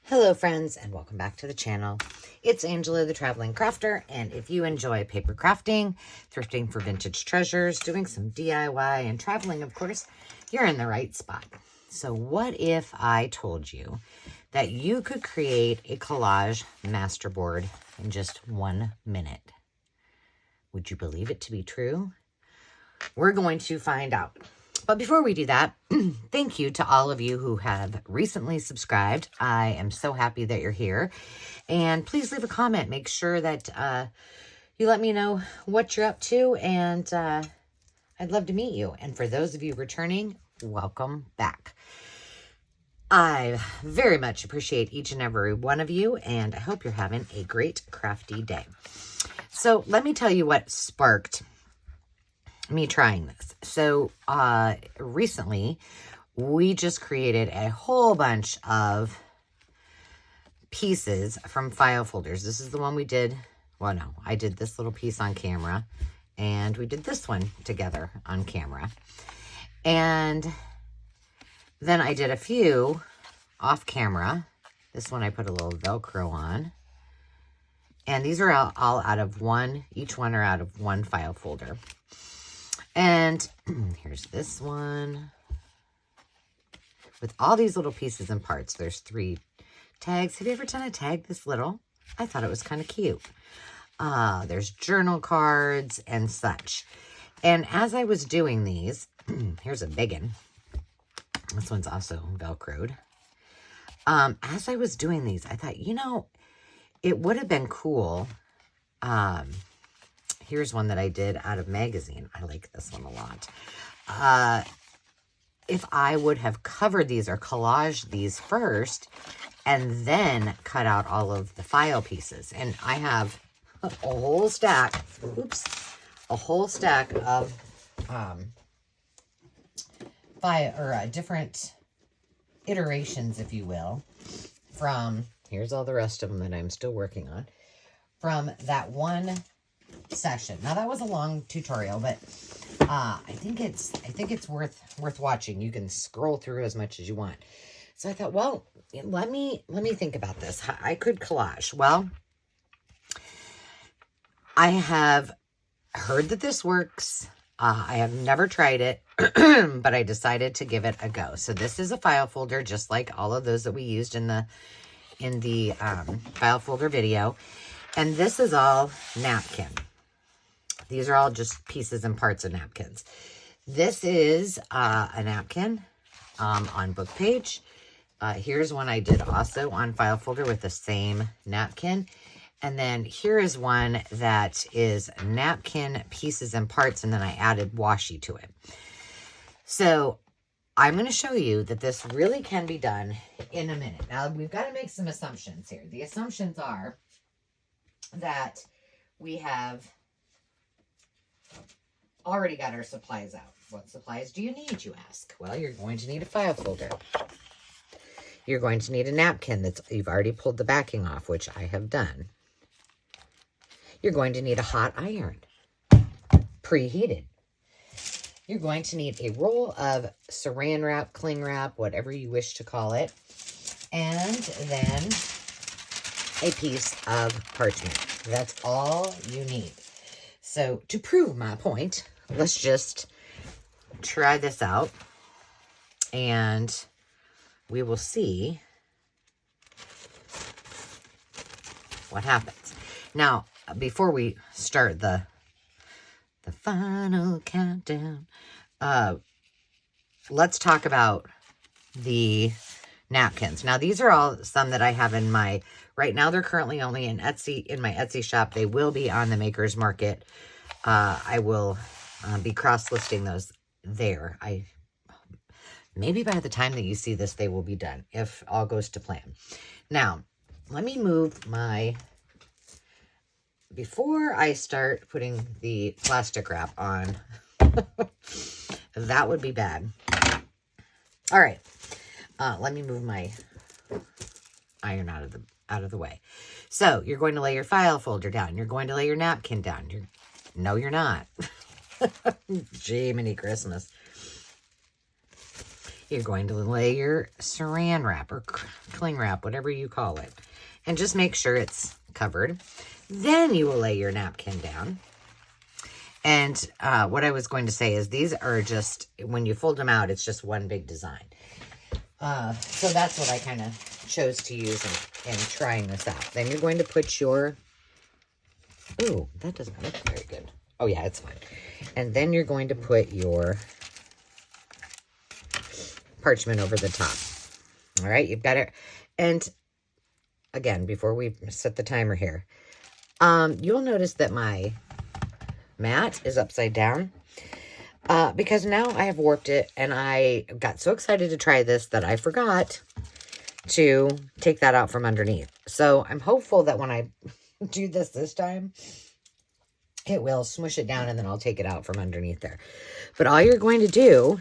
Hello friends, and welcome back to the channel. It's Angela the Traveling Crafter, and if you enjoy paper crafting, thrifting for vintage treasures, doing some DIY, and traveling, of course, you're in the right spot. So what if I told you that you could create a collage masterboard in just 1 minute? Would you believe it to be true? We're going to find out. But before we do that, thank you to all of you who have recently subscribed. I am so happy that you're here. And please leave a comment. Make sure that you let me know what you're up to. And I'd love to meet you. And for those of you returning, welcome back. I very much appreciate each and every one of you. And I hope you're having a great crafty day. So let me tell you what sparked me trying this. So recently we just created a whole bunch of pieces from file folders. This is the one we did. Well, no, I did this little piece on camera, and we did this one together on camera. And then I did a few off camera. This one I put a little Velcro on. And these are all out of one, each one are out of one file folder. And here's this one with all these little pieces and parts. There's 3 tags. Have you ever done a tag this little? I thought it was kind of cute. There's journal cards and such. And as I was doing these, here's a big one. This one's also Velcroed. As I was doing these, I thought, you know, it would have been cool. Here's one that I did out of magazine. I like this one a lot. If I would have covered these or collaged these first and then cut out all of the file pieces. And I have a whole stack, a whole stack of different iterations, if you will, from, here's all the rest of them that I'm still working on, from that one session. Now that was a long tutorial, but I think it's worth watching. You can scroll through as much as you want. So I thought, well, let me think about this. I could collage. Well, I have heard that this works. I have never tried it, but I decided to give it a go. So this is a file folder, just like all of those that we used in the file folder video. And this is all napkin. These are all just pieces and parts of napkins. This is a napkin on book page. Here's one I did also on file folder with the same napkin. And then here is one that is napkin pieces and parts, and then I added washi to it. So I'm going to show you that this really can be done in a minute. Now, we've got to make some assumptions here. The assumptions are that we have already got our supplies out. What supplies do you need, you ask? Well, you're going to need a file folder. You're going to need a napkin that you've already pulled the backing off, which I have done. You're going to need a hot iron, preheated. You're going to need a roll of saran wrap, cling wrap, whatever you wish to call it, and then a piece of parchment. That's all you need. So to prove my point, let's just try this out and we will see what happens. Now, before we start the final countdown, let's talk about the napkins. Now, these are all some that I have in my, right now they're currently only in Etsy, in my Etsy shop. They will be on the Maker's Market. I will be cross-listing those there. Maybe by the time that you see this, they will be done, if all goes to plan. Now, let me move my, before I start putting the plastic wrap on, that would be bad. All right. Let me move my iron out of the way. So you're going to lay your file folder down. You're going to lay your napkin down. No, you're not. Jiminy Christmas. you're going to lay your saran wrap or cling wrap, whatever you call it, and just make sure it's covered. Then you will lay your napkin down. And what I was going to say is these are just, when you fold them out, it's just one big design. So that's what I kind of chose to use in trying this out. Then you're going to put your, ooh, that doesn't look very good. Oh yeah, it's fine. And then you're going to put your parchment over the top. All right, you've got it. And again, before we set the timer here, you'll notice that my mat is upside down because now I have warped it, and I got so excited to try this that I forgot to take that out from underneath. So I'm hopeful that when I do this time, it will smush it down, and then I'll take it out from underneath there. But all you're going to do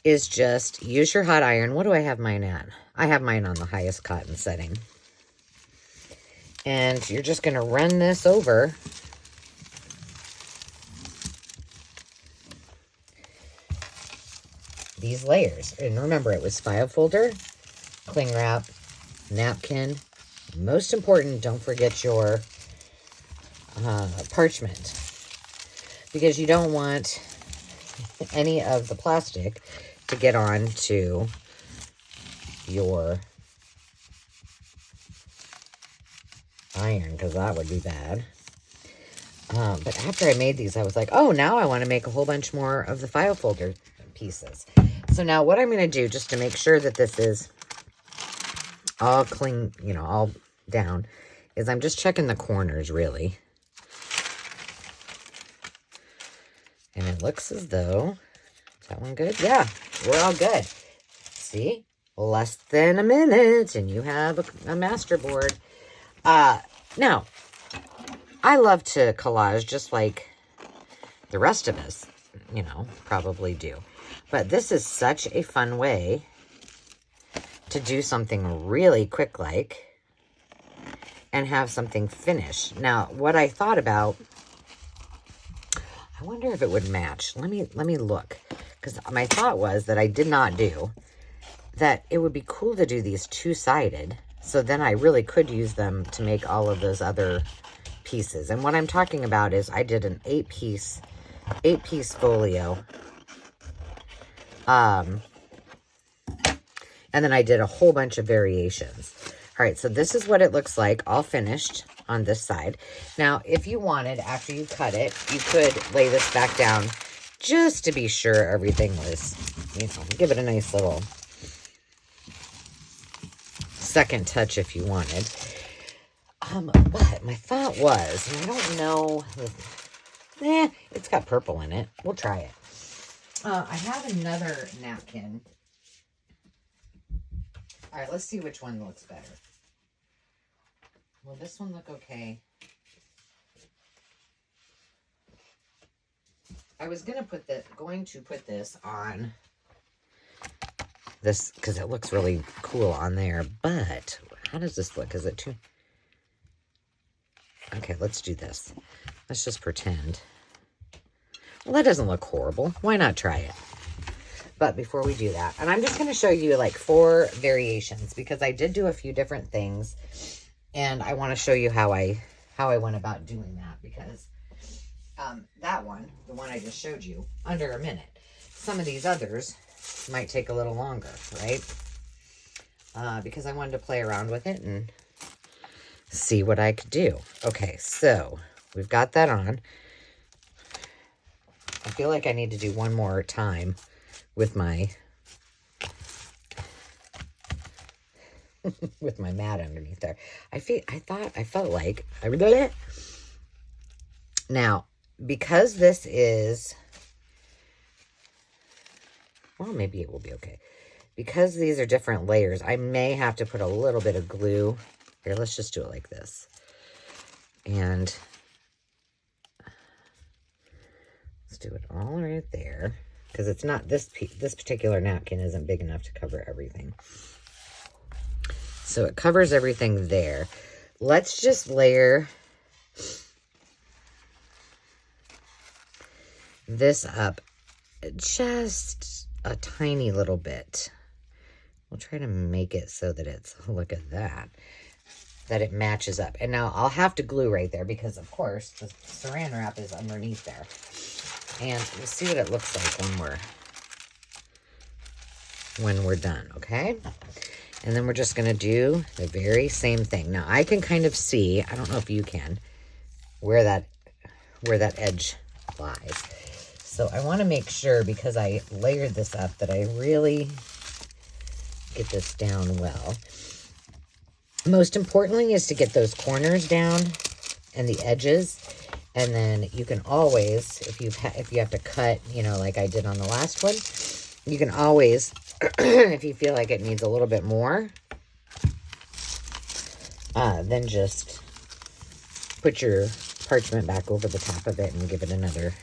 is just use your hot iron. What do I have mine at? I have mine on the highest cotton setting. And you're just going to run this over these layers. And remember, it was file folder, cling wrap, napkin. Most important, don't forget your parchment, because you don't want any of the plastic to get on to your iron, because that would be bad. But after I made these, I was like, oh, now I want to make a whole bunch more of the file folder pieces. So now what I'm going to do, just to make sure that this is all clean, you know, all down, is I'm just checking the corners, really. And it looks as though, is that one good? Yeah, we're all good. See? Less than a minute, and you have a masterboard. Now, I love to collage just like the rest of us, you know, probably do. But this is such a fun way to do something really quick like and have something finished. Now, what I thought about, I wonder if it would match. Let me look, because my thought was that I did not do that. It would be cool to do these two-sided, so then I really could use them to make all of those other pieces. And what I'm talking about is I did an eight piece folio, and then I did a whole bunch of variations. All right, so this is what it looks like all finished on this side. Now, if you wanted, after you cut it, you could lay this back down just to be sure everything was, you know, give it a nice little second touch if you wanted. But my thought was, and I don't know, it's got purple in it. We'll try it. I have another napkin. All right, let's see which one looks better. Will this one look okay? I was going to put this on this because it looks really cool on there. But how does this look? Is it too? Okay, let's do this. Let's just pretend. Well, that doesn't look horrible. Why not try it? But before we do that, and I'm just going to show you like 4 variations because I did do a few different things, and I want to show you how I went about doing that, because that one, the one I just showed you, under a minute. Some of these others might take a little longer, right? Because I wanted to play around with it and see what I could do. Okay, so we've got that on. I feel like I need to do one more time with my with my mat underneath there. I felt like I did it. Now, because this is, well, maybe it will be okay. Because these are different layers, I may have to put a little bit of glue. Here, let's just do it like this. And let's do it all right there. Because it's not, this particular napkin isn't big enough to cover everything. So it covers everything there. Let's just layer this up just a tiny little bit. We'll try to make it so that it's, look at that, that it matches up. And now I'll have to glue right there because, of course, the saran wrap is underneath there. And we'll see what it looks like when we're done, okay? And then we're just going to do the very same thing. Now, I can kind of see, I don't know if you can, where that edge lies. So I want to make sure, because I layered this up, that I really get this down well. Most importantly is to get those corners down and the edges. And then you can always, if you have to cut, you know, like I did on the last one, you can always, if you feel like it needs a little bit more, then just put your parchment back over the top of it and give it another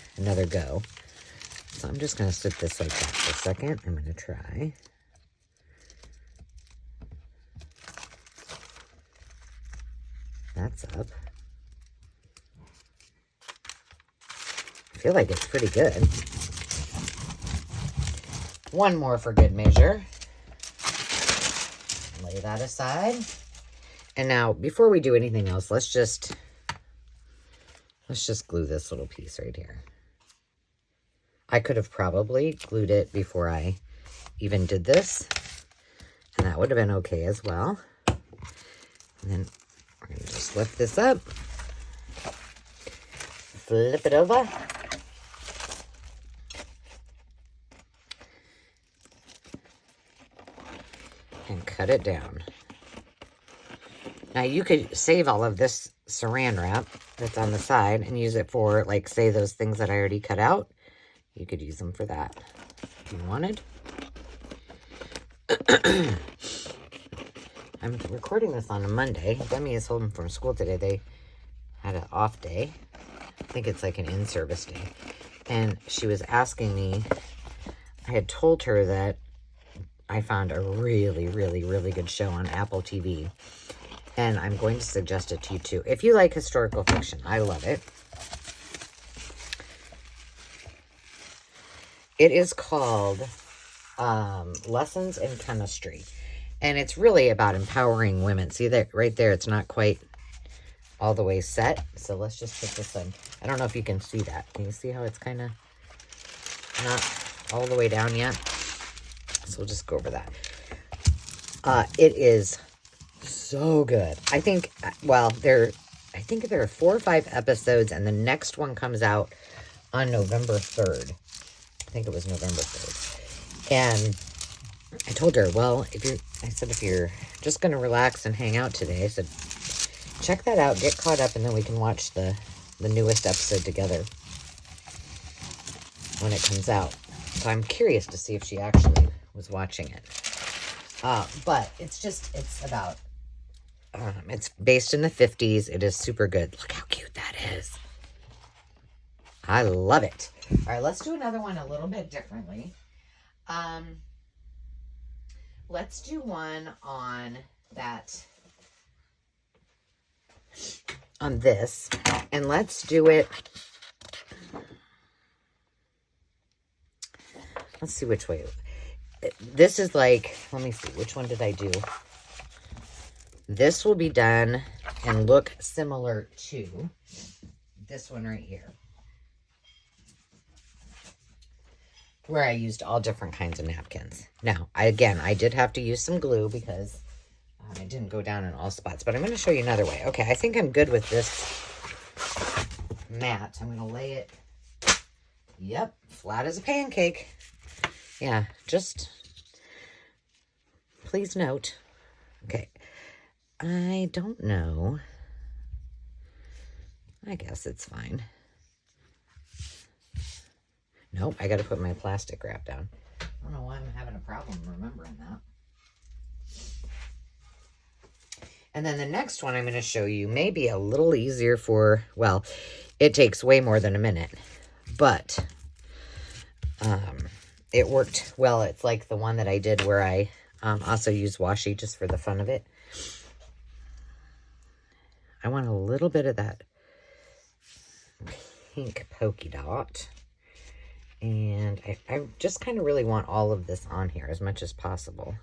go. So I'm just going to sit this like that for a second. I'm going to try. That's up. I feel like it's pretty good. One more for good measure. Lay that aside. And now, before we do anything else, let's just glue this little piece right here. I could have probably glued it before I even did this, and that would have been okay as well. And then we're going to just lift this up, flip it over, and cut it down. Now you could save all of this saran wrap that's on the side and use it for, like, say, those things that I already cut out. You could use them for that if you wanted. I'm recording this on a Monday. Demi is home from school today. They had an off day. I think it's like an in-service day. And she was asking me, I had told her that I found a really, really, really good show on Apple TV. And I'm going to suggest it to you too. If you like historical fiction, I love it. It is called Lessons in Chemistry. And it's really about empowering women. See that right there? It's not quite all the way set. So let's just put this in. I don't know if you can see that. Can you see how it's kind of not all the way down yet? So we'll just go over that. It is so good. I think, well, I think there are 4 or 5 episodes, and the next one comes out on November 3rd. I think it was November 3rd. And I told her, well, if you're just going to relax and hang out today, I said, check that out, get caught up, and then we can watch the newest episode together when it comes out. So I'm curious to see if she actually was watching it. But it's about, it's based in the 50s. It is super good. Look how cute that is. I love it. All right, let's do another one a little bit differently. Let's do one on this, and let's do it. Let's see which way. This is like, let me see, which one did I do? This will be done and look similar to this one right here, where I used all different kinds of napkins. Now, I did have to use some glue because it didn't go down in all spots, but I'm going to show you another way. Okay, I think I'm good with this mat. I'm going to lay it, yep, flat as a pancake. Yeah, just please note. Okay, I don't know. I guess it's fine. Nope, I got to put my plastic wrap down. I don't know why I'm having a problem remembering that. And then the next one I'm going to show you may be a little easier for, well, it takes way more than a minute, but it worked well. It's like the one that I did where I also used washi just for the fun of it. I want a little bit of that pink polka dot. And I just kind of really want all of this on here as much as possible.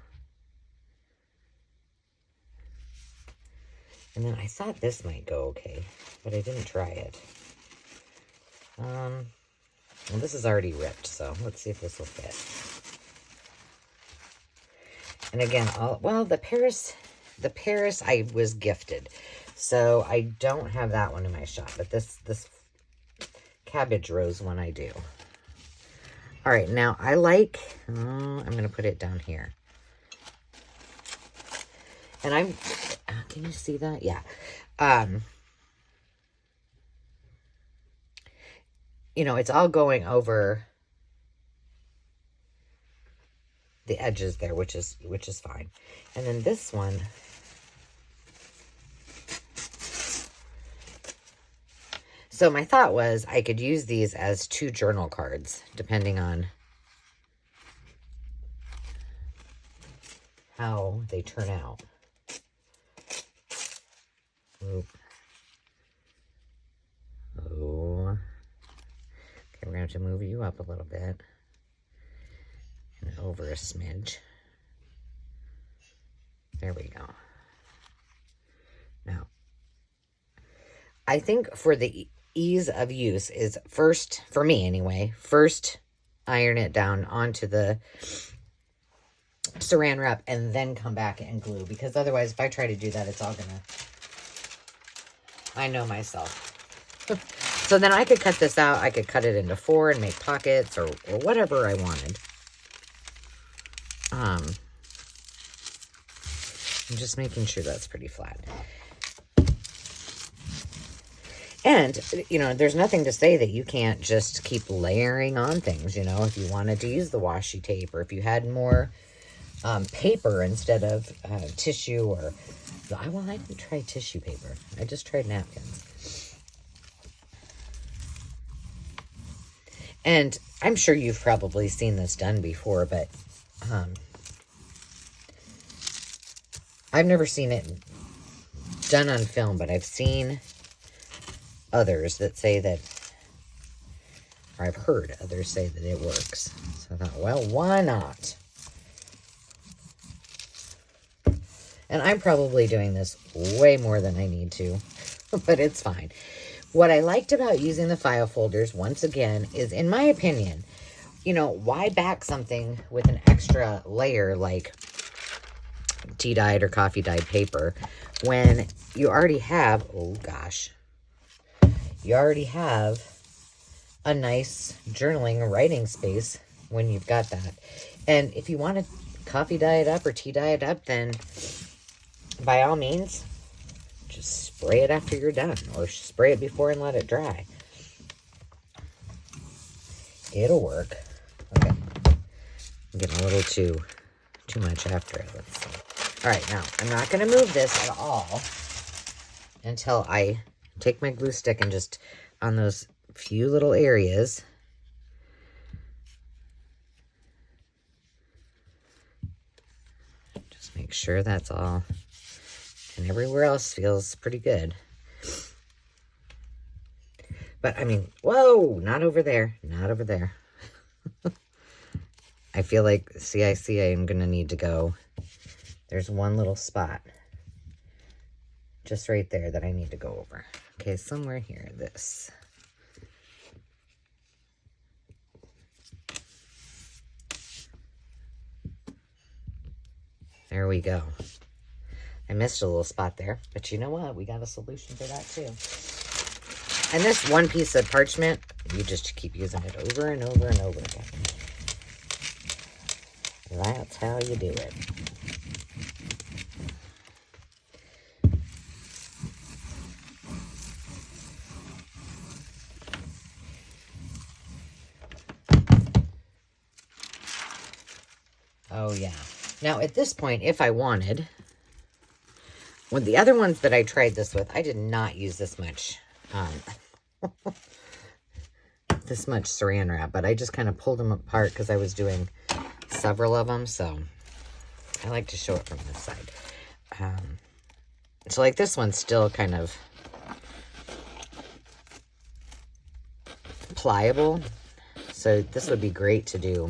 And then I thought this might go okay, but I didn't try it. Well, this is already ripped, so let's see if this will fit. And again, well, the Paris I was gifted, so I don't have that one in my shop, but this cabbage rose one I do. All right, now I like, I'm going to put it down here. And can you see that? Yeah. You know, it's all going over the edges there, which is fine. And then this one, so my thought was I could use these as 2 journal cards, depending on how they turn out. Oop. Oh. Okay, we're going to have to move you up a little bit. And over a smidge. There we go. Now, I think for the ease of use is first, for me anyway, first iron it down onto the saran wrap and then come back and glue, because otherwise if I try to do that, it's all gonna, I know myself. So then I could cut this out. I could cut it into 4 and make pockets or whatever I wanted. I'm just making sure that's pretty flat. And, you know, there's nothing to say that you can't just keep layering on things, you know, if you wanted to use the washi tape, or if you had more paper instead of tissue, or, well, I didn't try tissue paper. I just tried napkins. And I'm sure you've probably seen this done before, but I've never seen it done on film, but I've seen others that say that, or I've heard others say that it works. So I thought, well, why not? And I'm probably doing this way more than I need to, but it's fine. What I liked about using the file folders, once again, is, in my opinion, you know, why back something with an extra layer like tea-dyed or coffee-dyed paper when you already have, oh gosh, you already have a nice journaling or writing space when you've got that. And if you want to coffee dye it up or tea dye it up, then by all means, just spray it after you're done, or spray it before and let it dry. It'll work. Okay. I'm getting a little too much after it. Let's see. All right, now I'm not going to move this at all until I take my glue stick and just on those few little areas. Just make sure that's all. And everywhere else feels pretty good. But, I mean, whoa, not over there. Not over there. I feel like, see, I'm going to need to go. There's one little spot just right there that I need to go over. Okay, somewhere here, this. There we go. I missed a little spot there, but you know what? We got a solution for that too. And this one piece of parchment, you just keep using it over and over and over again. That's how you do it. Oh yeah. Now at this point, if I wanted, with the other ones that I tried this with, I did not use this much, this much saran wrap, but I just kind of pulled them apart because I was doing several of them, so I like to show it from this side. So like this one's still kind of pliable, So this would be great to do,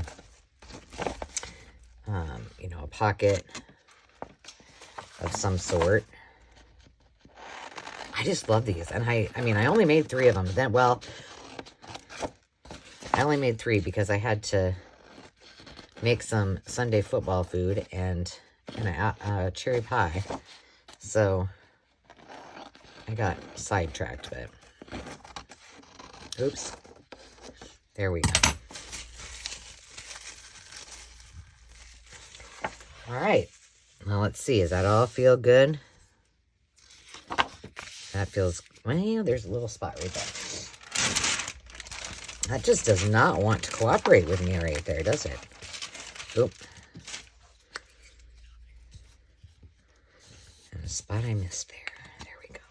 you know, a pocket of some sort. I just love these. And I mean, I only made 3 of them. Then, well, I only made 3 because I had to make some Sunday football food and a cherry pie. So I got sidetracked, but oops. There we go. All right. Well, let's see. Does that all feel good? That feels, well, there's a little spot right there. That just does not want to cooperate with me right there, does it? Oop. And a spot I missed there. There we go.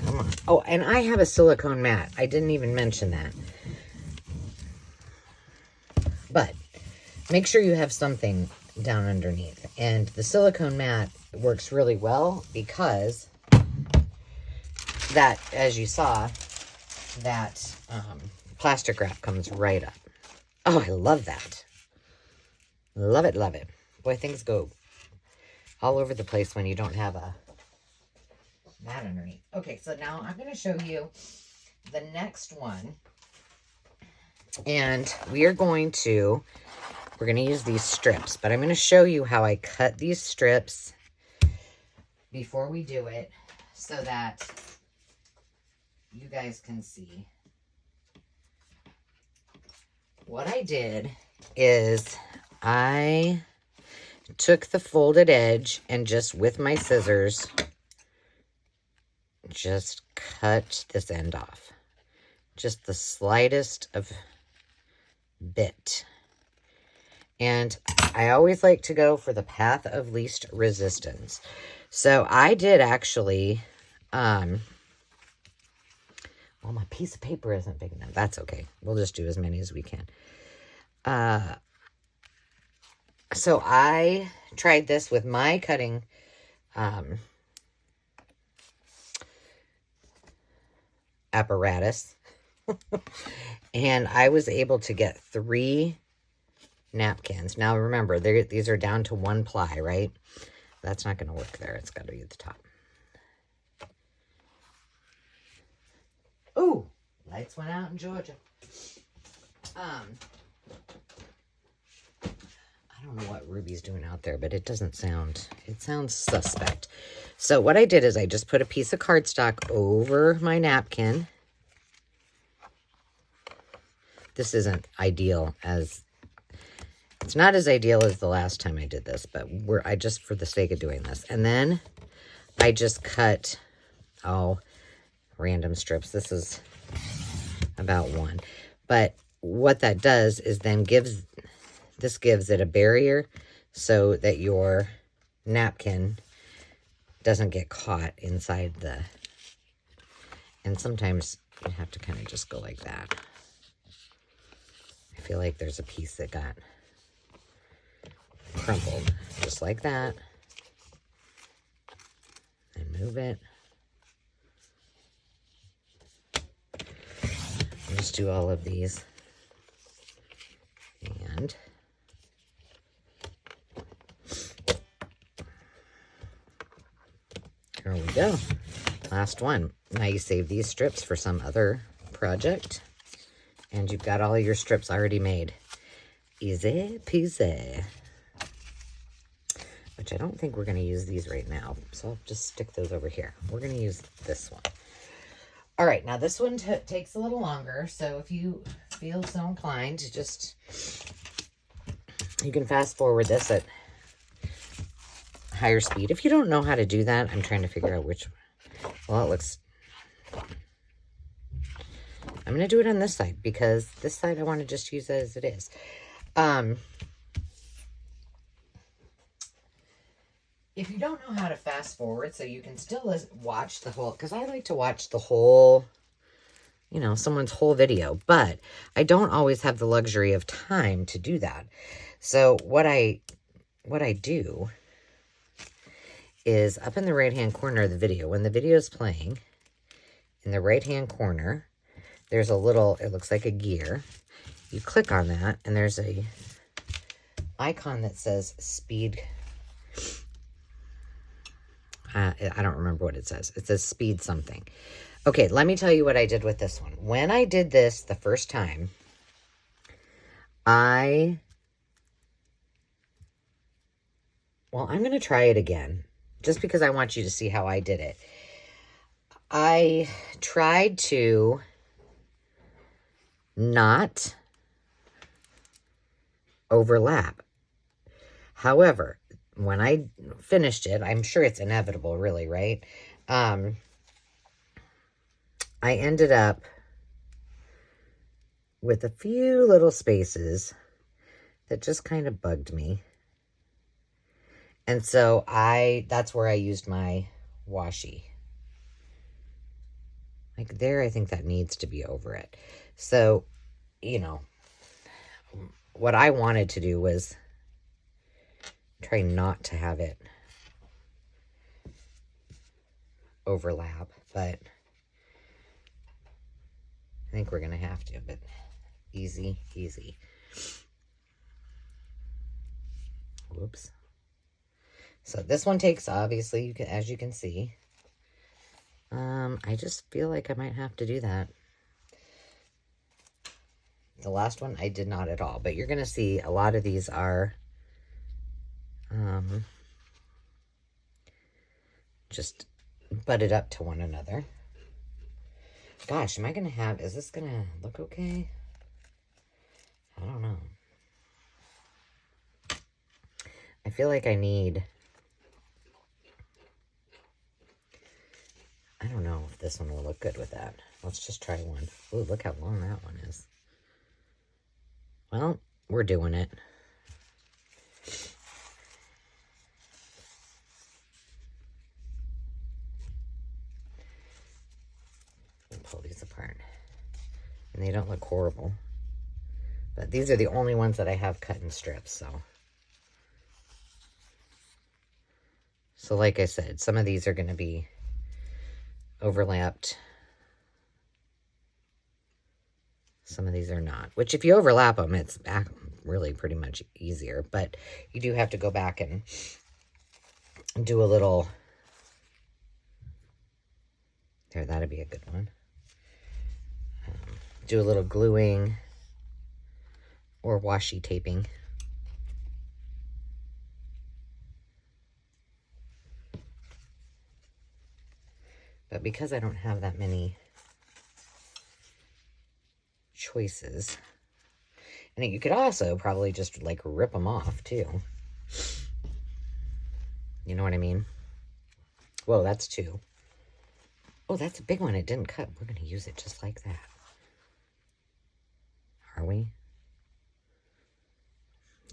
Come on. Oh, and I have a silicone mat. I didn't even mention that. But make sure you have something down underneath. And the silicone mat works really well because that, as you saw, that plastic wrap comes right up. Oh, I love that. Love it, love it. Boy, things go all over the place when you don't have a mat underneath. Okay, so now I'm going to show you the next one. And we're going to use these strips, but I'm going to show you how I cut these strips before we do it so that you guys can see. What I did is I took the folded edge and just with my scissors, just cut this end off. Just the slightest of bit. And I always like to go for the path of least resistance. So I did actually, well, my piece of paper isn't big enough. That's okay. We'll just do as many as we can. So I tried this with my cutting apparatus. And I was able to get 3 napkins. Now remember, these are down to 1 ply, right? That's not going to work there. It's got to be at the top. Ooh, lights went out in Georgia. I don't know what Ruby's doing out there, but it doesn't sound, it sounds suspect. So what I did is I just put a piece of cardstock over my napkin. This isn't ideal as, it's not as ideal as the last time I did this, but I just, for the sake of doing this. And then I just cut, random strips. This is about 1. But what that does is then gives it a barrier so that your napkin doesn't get caught inside the, and sometimes you have to kind of just go like that. I feel like there's a piece that got crumpled, just like that. And move it. I'll just do all of these. And here we go. Last one. Now you save these strips for some other project. And you've got all your strips already made. Easy peasy. Which I don't think we're going to use these right now. So I'll just stick those over here. We're going to use this one. All right. Now this one takes a little longer. So if you feel so inclined to just, you can fast forward this at higher speed. If you don't know how to do that, I'm trying to figure out which, well, it looks, I'm going to do it on this side because this side I want to just use it as it is. If you don't know how to fast forward, so you can still watch the whole, because I like to watch the whole, you know, someone's whole video, but I don't always have the luxury of time to do that. So what I do is up in the right-hand corner of the video, when the video is playing, in the right-hand corner, there's a little, it looks like a gear. You click on that, and there's a icon that says speed. I don't remember what it says. It says speed something. Okay, let me tell you what I did with this one. When I did this the first time, I'm going to try it again, just because I want you to see how I did it. I tried to not overlap. However, when I finished it, I'm sure it's inevitable, really, right? I ended up with a few little spaces that just kind of bugged me. And so that's where I used my washi. Like there, I think that needs to be over it. So, you know, what I wanted to do was try not to have it overlap, but I think we're going to have to, but easy, easy. Whoops. So this one takes, obviously, as you can see. I just feel like I might have to do that. The last one, I did not at all, but you're going to see a lot of these are just butted up to one another. Gosh, am I going to have, is this going to look okay? I don't know. I feel like I need, I don't know if this one will look good with that. Let's just try one. Ooh, look how long that one is. Well, we're doing it. Pull these apart. And they don't look horrible. But these are the only ones that I have cut in strips, so. So like I said, some of these are going to be overlapped. Some of these are not. Which if you overlap them, it's really pretty much easier. But you do have to go back and do a little. There, that'd be a good one. Do a little gluing or washi taping. But because I don't have that many choices, and you could also probably just like rip them off too. You know what I mean? Whoa, that's two. Oh, that's a big one. It didn't cut. We're going to use it just like that. Are we?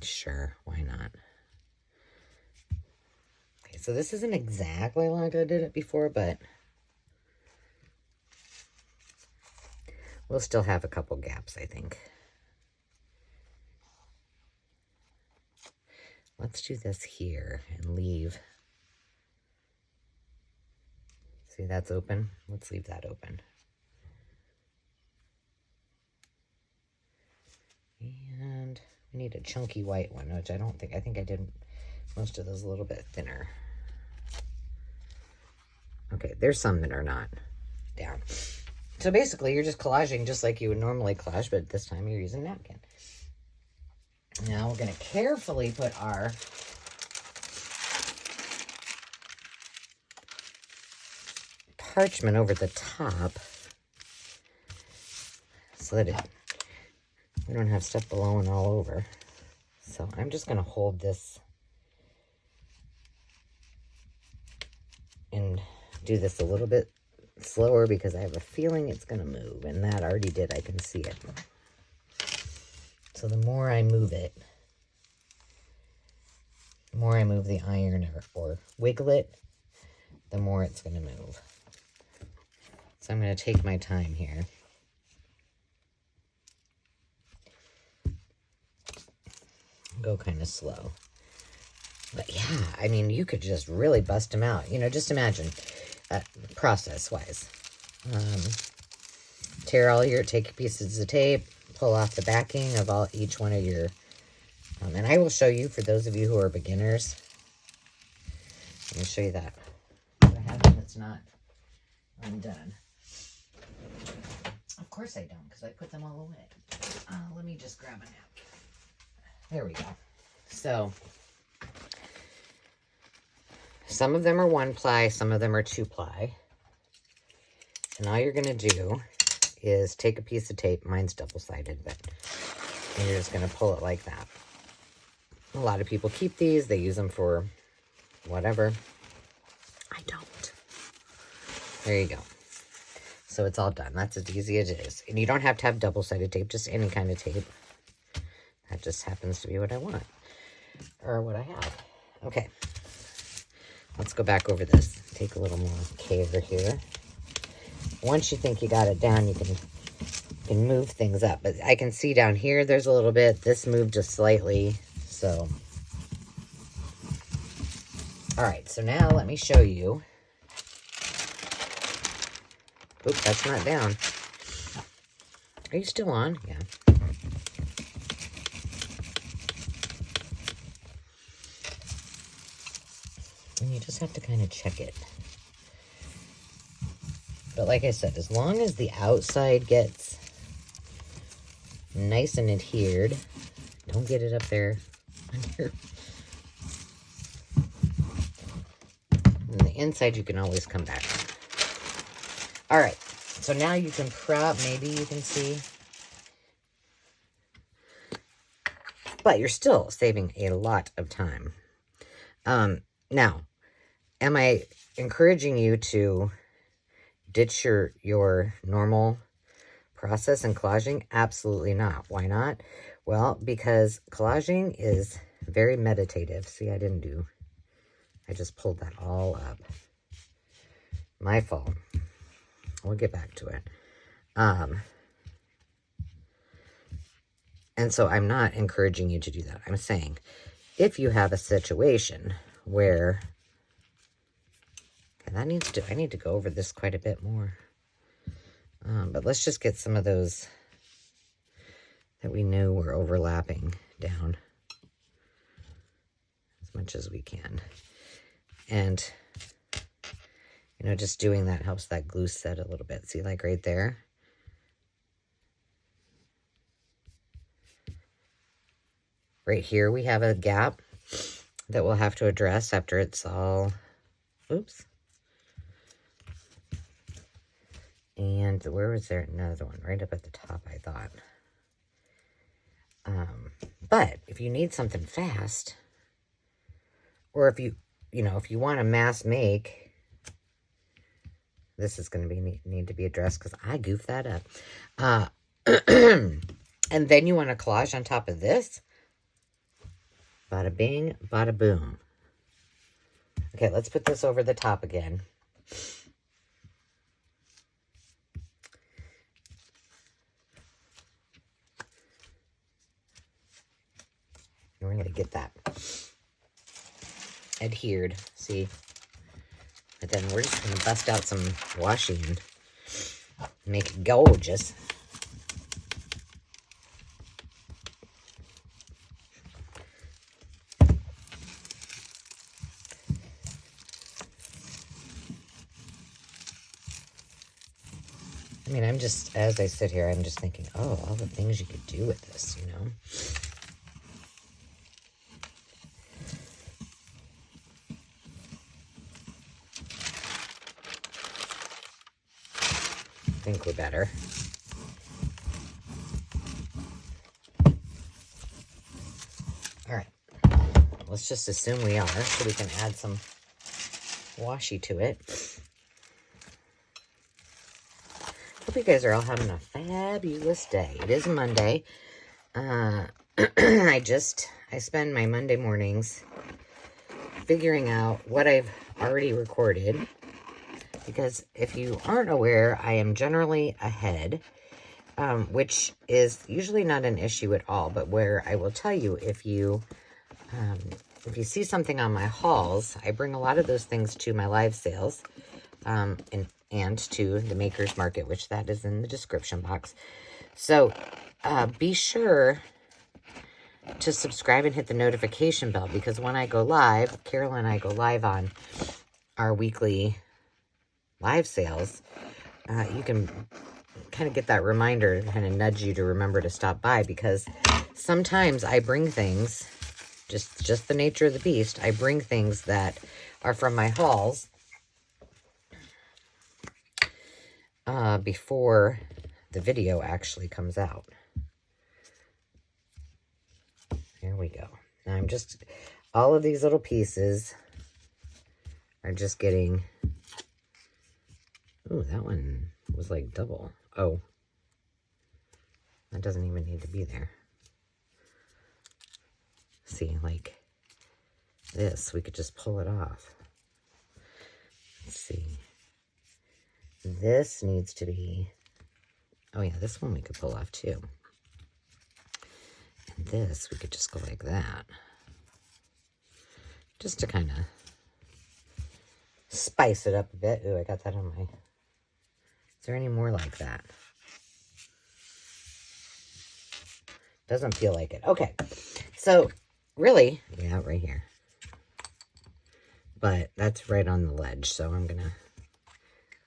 Sure, why not? Okay, so this isn't exactly like I did it before, but we'll still have a couple gaps, I think. Let's do this here and leave. See, that's open. Let's leave that open. And we need a chunky white one, which I don't think, I think I did most of those a little bit thinner. Okay, there's some that are not down. So basically, you're just collaging just like you would normally collage, but this time you're using napkin. Now we're going to carefully put our parchment over the top so that we don't have stuff blowing all over. So I'm just going to hold this and do this a little bit slower because I have a feeling it's going to move, and that already did. I can see it. So the more I move it, the more I move the iron or wiggle it, the more it's going to move. So I'm going to take my time here. Go kind of slow. But yeah, I mean, you could just really bust them out. You know, just imagine process-wise. tear all your, take your pieces of tape, pull off the backing of each one of your, and I will show you, for those of you who are beginners, let me show you that. I have one that's not undone. Of course I don't, because I put them all away. Let me just grab a napkin. There we go. So, some of them are 1-ply, some of them are 2-ply. And all you're going to do is take a piece of tape. Mine's double-sided, but you're just going to pull it like that. A lot of people keep these. They use them for whatever. I don't. There you go. So it's all done. That's as easy as it is. And you don't have to have double-sided tape, just any kind of tape. That just happens to be what I want, or what I have. Okay. Let's go back over this. Take a little more care here. Once you think you got it down, you can move things up. But I can see down here, there's a little bit. This moved just slightly. So, all right. So now let me show you. Oops, that's not down. Are you still on? Yeah. And you just have to kind of check it. But like I said, as long as the outside gets nice and adhered, don't get it up there under. And the inside you can always come back. All right, so now you can maybe you can see. But you're still saving a lot of time. Now, am I encouraging you to ditch your normal process in collaging? Absolutely not. Why not? Well, because collaging is very meditative. See, I just pulled that all up. My fault. We'll get back to it. And so I'm not encouraging you to do that. I'm saying, if you have a situation where, and I need to go over this quite a bit more. But let's just get some of those that we knew were overlapping down as much as we can. And, you know, just doing that helps that glue set a little bit. See, like right there? Right here we have a gap that we'll have to address after it's all, oops. And where was there another one? Right up at the top, I thought. But if you need something fast, or if if you want to mass make, this is going to need to be addressed because I goofed that up. And then you want to collage on top of this. Bada bing, bada boom. Okay, let's put this over the top again. And we're going to get that adhered, see? But then we're just going to bust out some washi and make it gorgeous. I mean, I'm just, as I sit here, I'm just thinking, oh, all the things you could do with this, you know? I think we're better. All right. Let's just assume we are, so we can add some washi to it. Hope you guys are all having a fabulous day. It is Monday. I spend my Monday mornings figuring out what I've already recorded. Because if you aren't aware, I am generally ahead, which is usually not an issue at all. But where I will tell you, if you see something on my hauls, I bring a lot of those things to my live sales. And and to the Makers Market, which that is in the description box. So be sure to subscribe and hit the notification bell, because when I go live, Carol and I go live on our weekly live sales, you can kind of get that reminder, kind of nudge you to remember to stop by, because sometimes I bring things, just the nature of the beast, I bring things that are from my hauls before the video actually comes out. There we go. Now I'm just, all of these little pieces are just getting, ooh, that one was like double. Oh, that doesn't even need to be there. See, like this, we could just pull it off. Let's see. This needs to be, oh yeah, this one we could pull off too. And this, we could just go like that. Just to kind of spice it up a bit. Ooh, I got that on my, is there any more like that? Doesn't feel like it. Okay, so really, yeah, right here. But that's right on the ledge, so I'm gonna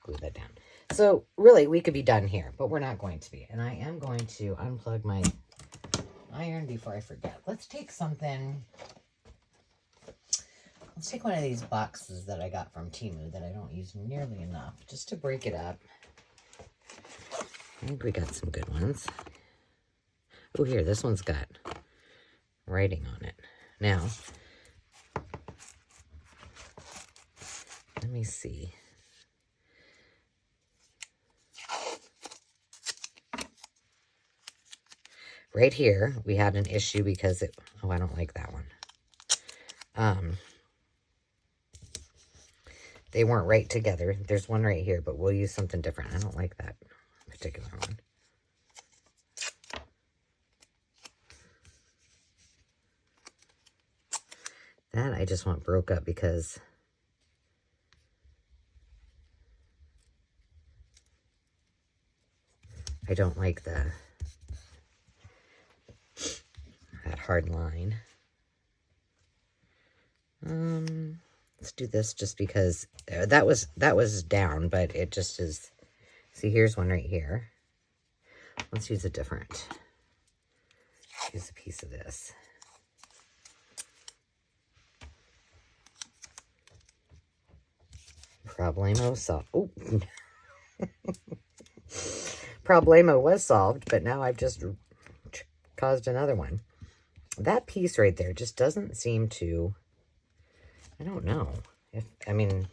glue that down. So really, we could be done here, but we're not going to be. And I am going to unplug my iron before I forget. Let's take something. Let's take one of these boxes that I got from Temu that I don't use nearly enough, just to break it up. I think we got some good ones. Oh, here, this one's got writing on it. Now, let me see. Right here, we had an issue because it, oh, I don't like that one. They weren't right together. There's one right here, but we'll use something different. I don't like that particular one. That I just want broke up because I don't like that hard line. Let's do this just because that was down, but it just is. See, here's one right here. Let's use a different. Use a piece of this. Problemo solved. Oh, Problemo was solved, but now I've just caused another one. That piece right there just doesn't seem to, I don't know. If, I mean,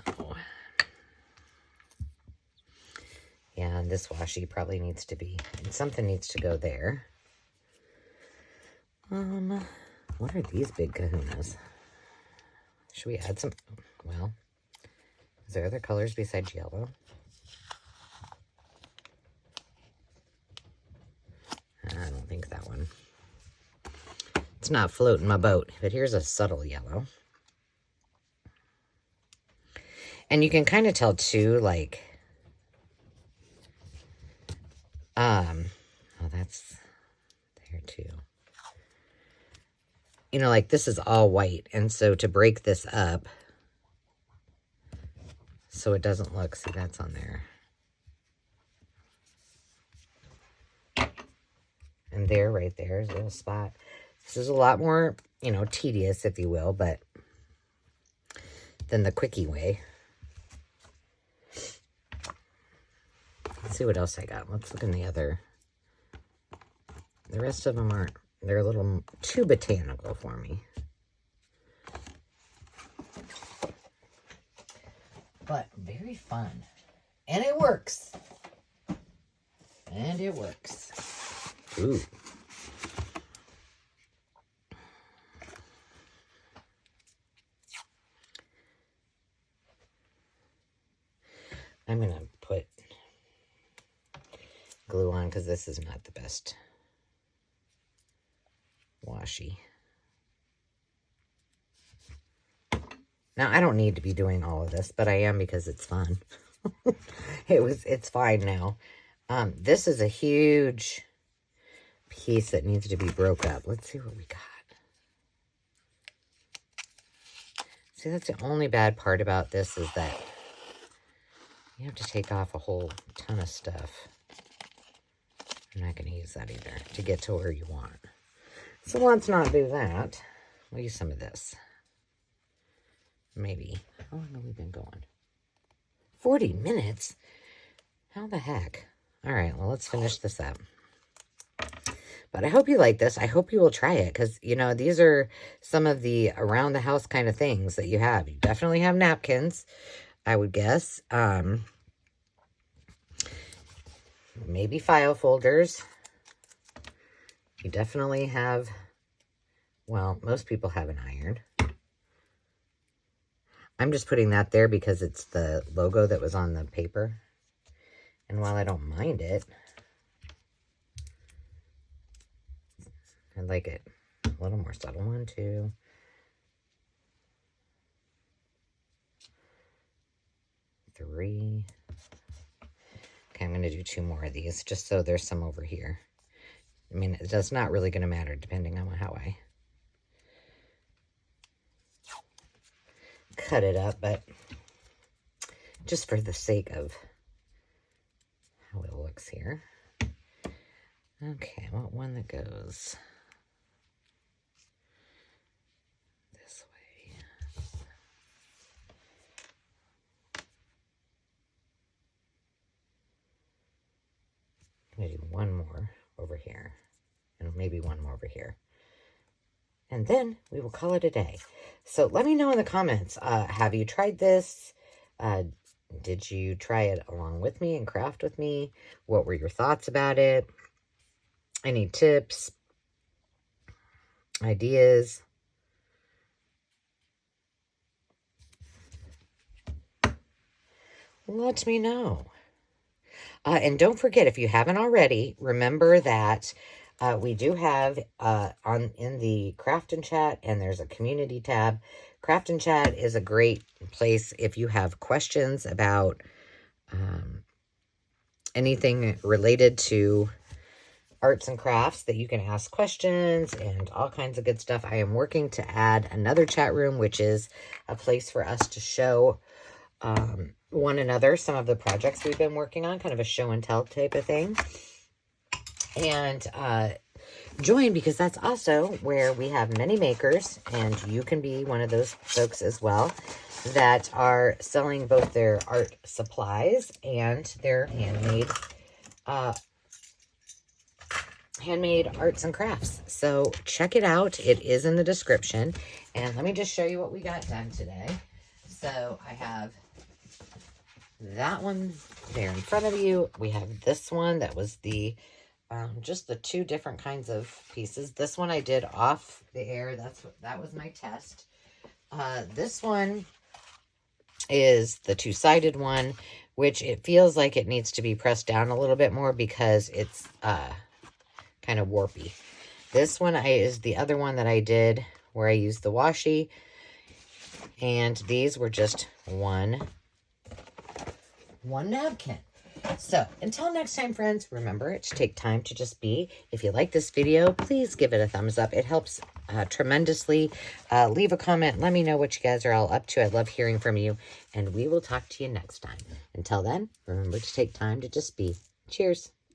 oh. Yeah, and this washi probably needs to be, and something needs to go there. What are these big kahunas? Should we add some, well, is there other colors besides yellow? I don't think that one. It's not floating my boat, but here's a subtle yellow. And you can kind of tell too, like, oh, that's there too. You know, like this is all white. And so to break this up, so it doesn't look, see, that's on there. And there, right there is a little spot. This is a lot more, you know, tedious, if you will, but than the quickie way. Let's see what else I got. Let's look in the other. The rest of them aren't, they're a little too botanical for me. But very fun. And it works. And it works. Ooh. I'm going to put glue on because this is not the best washi. Now, I don't need to be doing all of this, but I am because it's fun. It's fine now. This is a huge piece that needs to be broke up. Let's see what we got. See, that's the only bad part about this is that you have to take off a whole ton of stuff. I'm not going to use that either to get to where you want. So let's not do that. We'll use some of this. Maybe. How long have we been going? 40 minutes? How the heck? All right, well, let's finish this up. But I hope you like this. I hope you will try it because, you know, these are some of the around the house kind of things that you have. You definitely have napkins, I would guess. Maybe file folders. You definitely have, well, most people have an iron. I'm just putting that there because it's the logo that was on the paper. And while I don't mind it, I like it a little more subtle. 1, 2. 3. Okay, I'm going to do 2 more of these just so there's some over here. I mean, it's not really going to matter depending on how I cut it up, but just for the sake of how it looks here. Okay, I want one that goes this way. I'm going to do one more over here, and maybe one more over here. And then we will call it a day. So let me know in the comments, have you tried this? Did you try it along with me and craft with me? What were your thoughts about it? Any tips? Ideas? Let me know. And don't forget, if you haven't already, remember that we do have in the Craft and Chat, and there's a community tab. Craft and Chat is a great place if you have questions about anything related to arts and crafts, that you can ask questions and all kinds of good stuff. I am working to add another chat room, which is a place for us to show one another some of the projects we've been working on, kind of a show and tell type of thing. And join, because that's also where we have many makers, and you can be one of those folks as well, that are selling both their art supplies and their handmade arts and crafts. So check it out. It is in the description. And let me just show you what we got done today. So I have that one there in front of you. We have this one that was the just the 2 different kinds of pieces. This one I did off the air. That was my test. This one is the 2-sided one, which it feels like it needs to be pressed down a little bit more because it's kind of warpy. This one is the other one that I did where I used the washi, and these were just one napkin. So until next time, friends, remember to take time to just be. If you like this video, please give it a thumbs up. It helps tremendously. Leave a comment. Let me know what you guys are all up to. I love hearing from you, and we will talk to you next time. Until then, remember to take time to just be. Cheers.